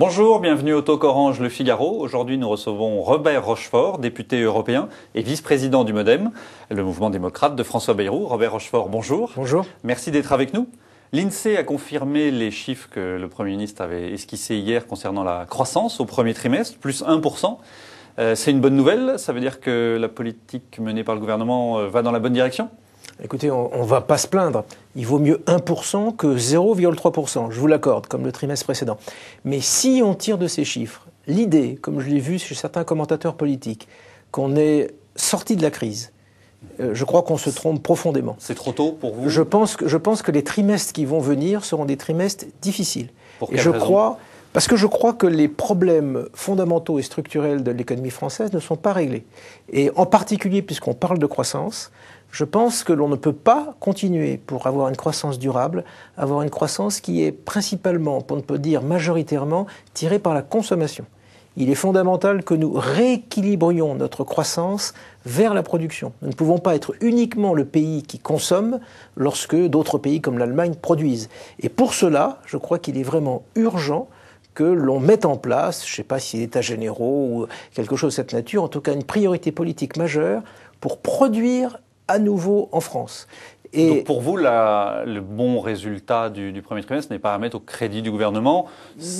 Bonjour, bienvenue au Talk Orange Le Figaro. Aujourd'hui, nous recevons Robert Rochefort, député européen et vice-président du MoDem, le mouvement démocrate de François Bayrou. Robert Rochefort, bonjour. Bonjour. Merci d'être avec nous. L'INSEE a confirmé les chiffres que le Premier ministre avait esquissés hier concernant la croissance au premier trimestre, plus 1%. C'est une bonne nouvelle, ça veut dire que la politique menée par le gouvernement va dans la bonne direction ? Écoutez, on ne va pas se plaindre. Il vaut mieux 1% que 0,3%, je vous l'accorde, comme le trimestre précédent. Mais si on tire de ces chiffres l'idée, comme je l'ai vu chez certains commentateurs politiques, qu'on est sorti de la crise, je crois qu'on se trompe profondément. C'est trop tôt pour vous ? Je pense que les trimestres qui vont venir seront des trimestres difficiles. Pour quelle raison ? Parce que je crois que les problèmes fondamentaux et structurels de l'économie française ne sont pas réglés. Et en particulier, puisqu'on parle de croissance, je pense que l'on ne peut pas continuer, pour avoir une croissance durable, avoir une croissance qui est principalement, pour ne pas dire majoritairement, tirée par la consommation. Il est fondamental que nous rééquilibrions notre croissance vers la production. Nous ne pouvons pas être uniquement le pays qui consomme lorsque d'autres pays comme l'Allemagne produisent. Et pour cela, je crois qu'il est vraiment urgent que l'on mette en place, je ne sais pas si états généraux ou quelque chose de cette nature, en tout cas une priorité politique majeure pour produire à nouveau en France. Et donc pour vous, le bon résultat du premier trimestre n'est pas à mettre au crédit du gouvernement.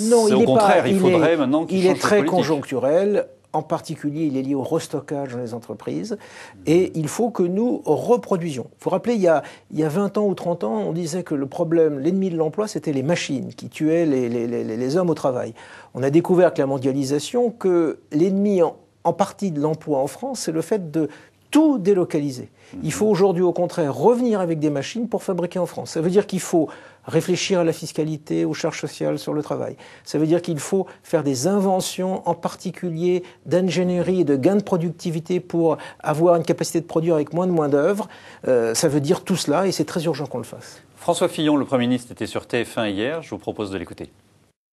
Non, au contraire, il faudrait maintenant qu'il change de politique. Il est très conjoncturel. En particulier, il est lié au restockage dans les entreprises. Et il faut que nous reproduisions. Il faut rappeler, il y a 20 ans ou 30 ans, on disait que le problème, l'ennemi de l'emploi, c'était les machines qui tuaient les hommes au travail. On a découvert avec la mondialisation que l'ennemi en partie de l'emploi en France, c'est le fait de tout délocaliser. Il faut aujourd'hui, au contraire, revenir avec des machines pour fabriquer en France. Ça veut dire qu'il faut réfléchir à la fiscalité, aux charges sociales sur le travail. Ça veut dire qu'il faut faire des inventions, en particulier d'ingénierie et de gains de productivité pour avoir une capacité de produire avec moins d'œuvres. Ça veut dire tout cela et c'est très urgent qu'on le fasse. François Fillon, le Premier ministre, était sur TF1 hier. Je vous propose de l'écouter.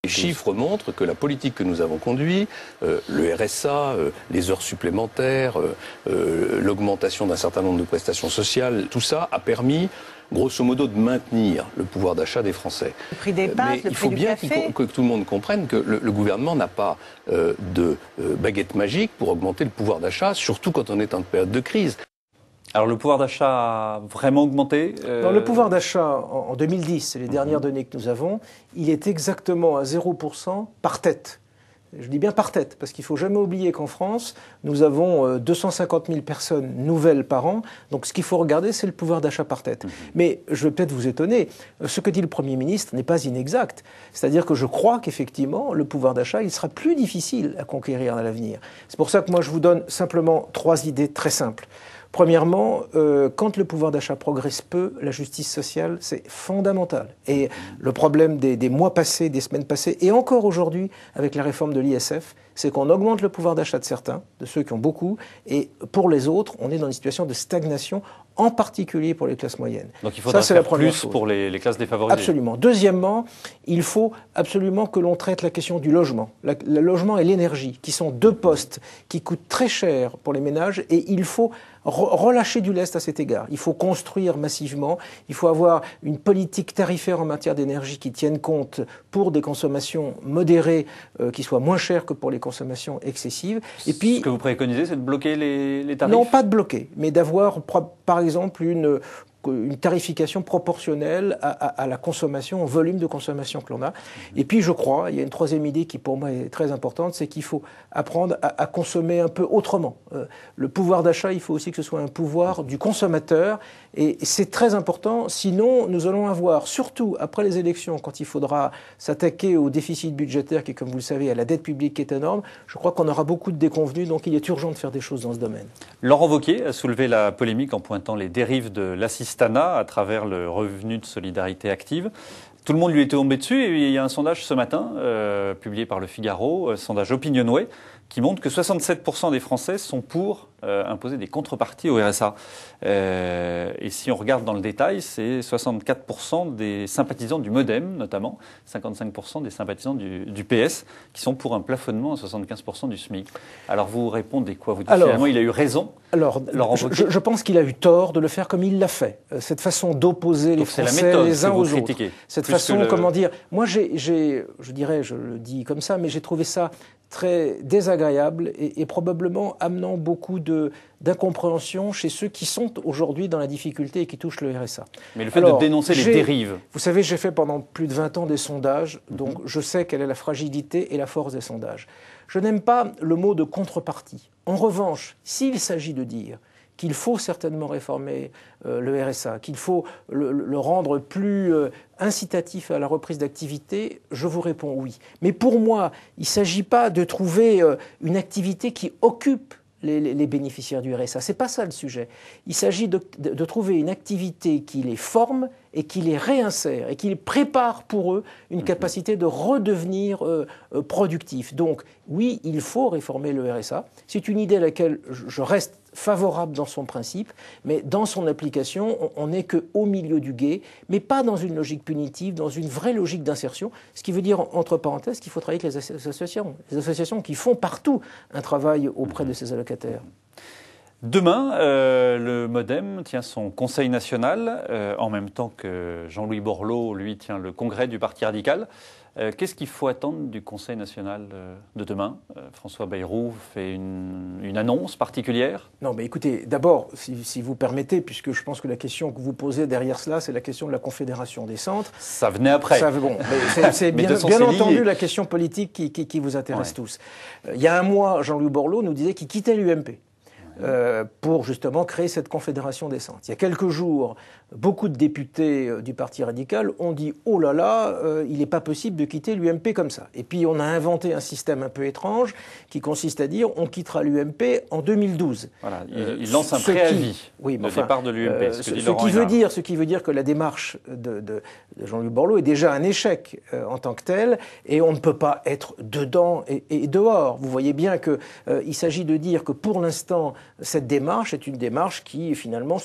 Les chiffres montrent que la politique que nous avons conduite, le RSA, les heures supplémentaires, l'augmentation d'un certain nombre de prestations sociales, tout ça a permis, grosso modo, de maintenir le pouvoir d'achat des Français. Le prix des pâtes, le prix du café. Il faut bien que tout le monde comprenne que le gouvernement n'a pas de baguette magique pour augmenter le pouvoir d'achat, surtout quand on est en période de crise. Alors le pouvoir d'achat a vraiment augmenté Dans le pouvoir d'achat en 2010, c'est les dernières données que nous avons, il est exactement à 0% par tête. Je dis bien par tête, parce qu'il ne faut jamais oublier qu'en France, nous avons 250 000 personnes nouvelles par an. Donc ce qu'il faut regarder, c'est le pouvoir d'achat par tête. Mais je vais peut-être vous étonner, ce que dit le Premier ministre n'est pas inexact. C'est-à-dire que je crois qu'effectivement, le pouvoir d'achat, il sera plus difficile à conquérir à l'avenir. C'est pour ça que moi, je vous donne simplement 3 idées très simples. Premièrement, quand le pouvoir d'achat progresse peu, la justice sociale, c'est fondamental. Et le problème des mois passés, des semaines passées, et encore aujourd'hui, avec la réforme de l'ISF, c'est qu'on augmente le pouvoir d'achat de certains, de ceux qui ont beaucoup, et pour les autres, on est dans une situation de stagnation, en particulier pour les classes moyennes. Donc il faudra faire plus pour les classes défavorisées. Absolument. Deuxièmement, il faut absolument que l'on traite la question du logement. Le logement et l'énergie, qui sont 2 postes qui coûtent très cher pour les ménages, et il faut relâcher du lest à cet égard. Il faut construire massivement, il faut avoir une politique tarifaire en matière d'énergie qui tienne compte pour des consommations modérées, qui soient moins chères que pour les consommations excessives. Et puis, ce que vous préconisez, c'est de bloquer les tarifs ? Non, pas de bloquer, mais d'avoir, par exemple, une tarification proportionnelle à la consommation, au volume de consommation que l'on a. Et puis je crois, il y a une 3e idée qui pour moi est très importante, c'est qu'il faut apprendre à consommer un peu autrement. Le pouvoir d'achat, il faut aussi que ce soit un pouvoir du consommateur, et c'est très important, sinon nous allons avoir, surtout après les élections, quand il faudra s'attaquer au déficit budgétaire qui, comme vous le savez, à la dette publique qui est énorme, je crois qu'on aura beaucoup de déconvenus, donc il est urgent de faire des choses dans ce domaine. Laurent Wauquiez a soulevé la polémique en pointant les dérives de l'assistanat à travers le revenu de solidarité active. Tout le monde lui était tombé dessus et il y a un sondage ce matin, publié par Le Figaro, sondage Opinionway, qui montre que 67% des Français sont pour imposer des contreparties au RSA. Et si on regarde dans le détail, c'est 64% des sympathisants du MoDem, notamment, 55% des sympathisants du PS, qui sont pour un plafonnement à 75% du SMIC. Alors vous répondez quoi? Vous dites finalement il a eu raison? Alors, je pense qu'il a eu tort de le faire comme il l'a fait. Cette façon d'opposer les Français les uns aux autres. Cette façon, comment dire... Moi, je dirais, je le dis comme ça, mais j'ai trouvé ça très désagréable et probablement amenant beaucoup d'incompréhension chez ceux qui sont aujourd'hui dans la difficulté et qui touchent le RSA. Mais le fait de dénoncer les dérives... Vous savez, j'ai fait pendant plus de 20 ans des sondages, donc je sais quelle est la fragilité et la force des sondages. Je n'aime pas le mot de contrepartie. En revanche, s'il s'agit de dire qu'il faut certainement réformer le RSA, qu'il faut le rendre plus incitatif à la reprise d'activité, je vous réponds oui. Mais pour moi, il ne s'agit pas de trouver une activité qui occupe les bénéficiaires du RSA. Ce n'est pas ça le sujet. Il s'agit de trouver une activité qui les forme et qui les réinsère et qui les prépare pour eux une capacité de redevenir productifs. Donc oui, il faut réformer le RSA. C'est une idée à laquelle je reste favorable dans son principe, mais dans son application, on n'est qu'au milieu du gué, mais pas dans une logique punitive, dans une vraie logique d'insertion, ce qui veut dire, entre parenthèses, qu'il faut travailler avec les associations qui font partout un travail auprès de ces allocataires. Demain, le MoDem tient son conseil national, en même temps que Jean-Louis Borloo, lui, tient le congrès du Parti radical. Qu'est-ce qu'il faut attendre du conseil national de demain? François Bayrou fait une annonce particulière? Non, mais écoutez, d'abord, si vous permettez, puisque je pense que la question que vous posez derrière cela, c'est la question de la Confédération des centres. Ça venait après. C'est bien entendu la question politique qui vous intéresse tous. Il y a un mois, Jean-Louis Borloo nous disait qu'il quittait l'UMP. Pour justement créer cette confédération des centres. Il y a quelques jours, beaucoup de députés du Parti radical ont dit « Oh là là, il n'est pas possible de quitter l'UMP comme ça ». Et puis on a inventé un système un peu étrange qui consiste à dire « On quittera l'UMP en 2012 ». Voilà, il lance un préavis de départ de l'UMP. Ce qui veut dire que la démarche de Jean-Louis Borloo est déjà un échec en tant que tel, et on ne peut pas être dedans et dehors. Vous voyez bien qu'il s'agit de dire que pour l'instant, cette démarche est une démarche qui, finalement,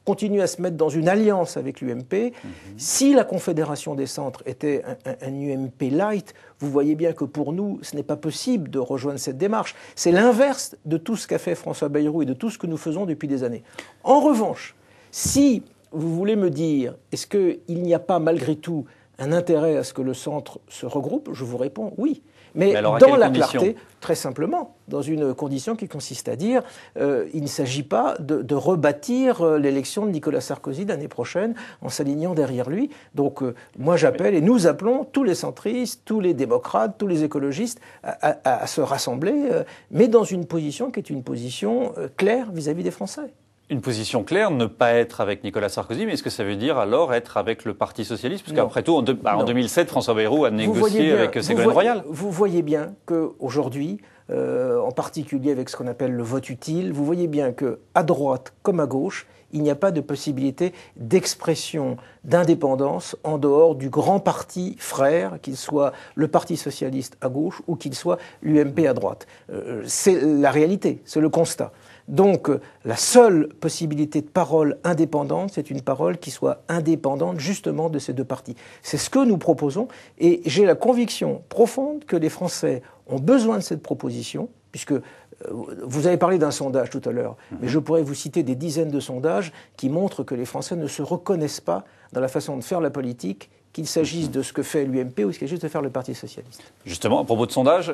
continue à se mettre dans une alliance avec l'UMP. Si la Confédération des centres était un UMP light, vous voyez bien que pour nous, ce n'est pas possible de rejoindre cette démarche. C'est l'inverse de tout ce qu'a fait François Bayrou et de tout ce que nous faisons depuis des années. En revanche, si vous voulez me dire, est-ce qu'il n'y a pas malgré tout un intérêt à ce que le centre se regroupe, je vous réponds oui. Mais alors, dans la clarté, très simplement, dans une condition qui consiste à dire il ne s'agit pas de rebâtir l'élection de Nicolas Sarkozy l'année prochaine en s'alignant derrière lui. Donc moi j'appelle et nous appelons tous les centristes, tous les démocrates, tous les écologistes à se rassembler, mais dans une position qui est une position claire vis-à-vis des Français. Une position claire, ne pas être avec Nicolas Sarkozy, mais est-ce que ça veut dire alors être avec le Parti socialiste? Parce qu'après tout, en 2007, François Bayrou a négocié avec Ségolène Royal. Vous voyez bien qu'aujourd'hui, en particulier avec ce qu'on appelle le vote utile, vous voyez bien qu'à droite comme à gauche, il n'y a pas de possibilité d'expression d'indépendance en dehors du grand parti frère, qu'il soit le Parti socialiste à gauche ou qu'il soit l'UMP à droite. C'est la réalité, c'est le constat. Donc, la seule possibilité de parole indépendante, c'est une parole qui soit indépendante justement de ces deux partis. C'est ce que nous proposons et j'ai la conviction profonde que les Français ont besoin de cette proposition, puisque vous avez parlé d'un sondage tout à l'heure, mais je pourrais vous citer des dizaines de sondages qui montrent que les Français ne se reconnaissent pas dans la façon de faire la politique, qu'il s'agisse de ce que fait l'UMP ou qu'il s'agisse de faire le Parti socialiste. Justement, à propos de sondage,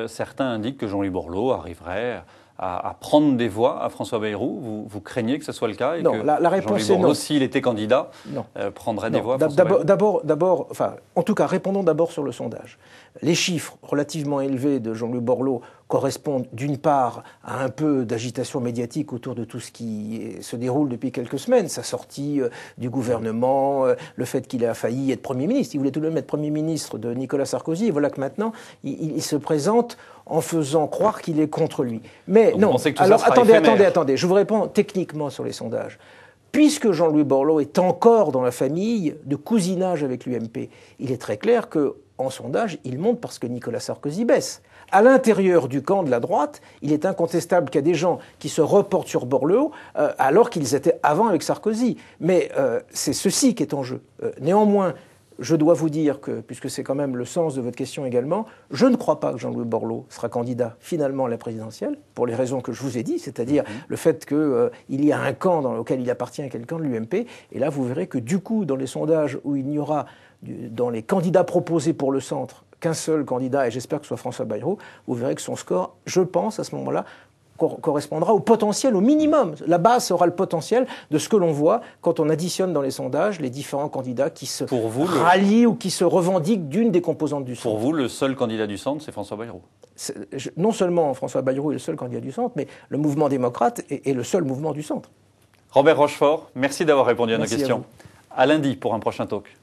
certains indiquent que Jean-Louis Borloo arriverait à prendre des voix à François Bayrou. Vous craignez que ce soit le cas et non, que la réponse Jean-Louis Borloo, non. s'il était candidat, prendrait des voix à François Bayrou? En tout cas, répondons d'abord sur le sondage. Les chiffres relativement élevés de Jean-Louis Borloo correspondent d'une part à un peu d'agitation médiatique autour de tout ce qui se déroule depuis quelques semaines, sa sortie du gouvernement, le fait qu'il a failli être Premier ministre. Il voulait tout de même être Premier ministre de Nicolas Sarkozy, et voilà que maintenant, il se présente en faisant croire qu'il est contre lui. Mais donc non, alors attendez, je vous réponds techniquement sur les sondages. Puisque Jean-Louis Borloo est encore dans la famille de cousinage avec l'UMP, il est très clair qu'en sondage, il monte parce que Nicolas Sarkozy baisse. À l'intérieur du camp de la droite, il est incontestable qu'il y a des gens qui se reportent sur Borloo alors qu'ils étaient avant avec Sarkozy. Mais c'est ceci qui est en jeu. Néanmoins, je dois vous dire que, puisque c'est quand même le sens de votre question également, je ne crois pas que Jean-Louis Borloo sera candidat finalement à la présidentielle, pour les raisons que je vous ai dit, c'est-à-dire le fait qu'il y a un camp auquel il appartient, qui est le camp de l'UMP, et là vous verrez que du coup, dans les sondages où il n'y aura, dans les candidats proposés pour le centre, qu'un seul candidat, et j'espère que ce soit François Bayrou, vous verrez que son score, je pense, à ce moment-là, correspondra au potentiel, au minimum. La base sera le potentiel de ce que l'on voit quand on additionne dans les sondages les différents candidats qui se rallient ou qui se revendiquent d'une des composantes du centre. Pour vous, le seul candidat du centre, c'est François Bayrou? Non seulement François Bayrou est le seul candidat du centre, mais le mouvement démocrate est le seul mouvement du centre. Robert Rochefort, merci d'avoir répondu à nos questions. À lundi pour un prochain talk.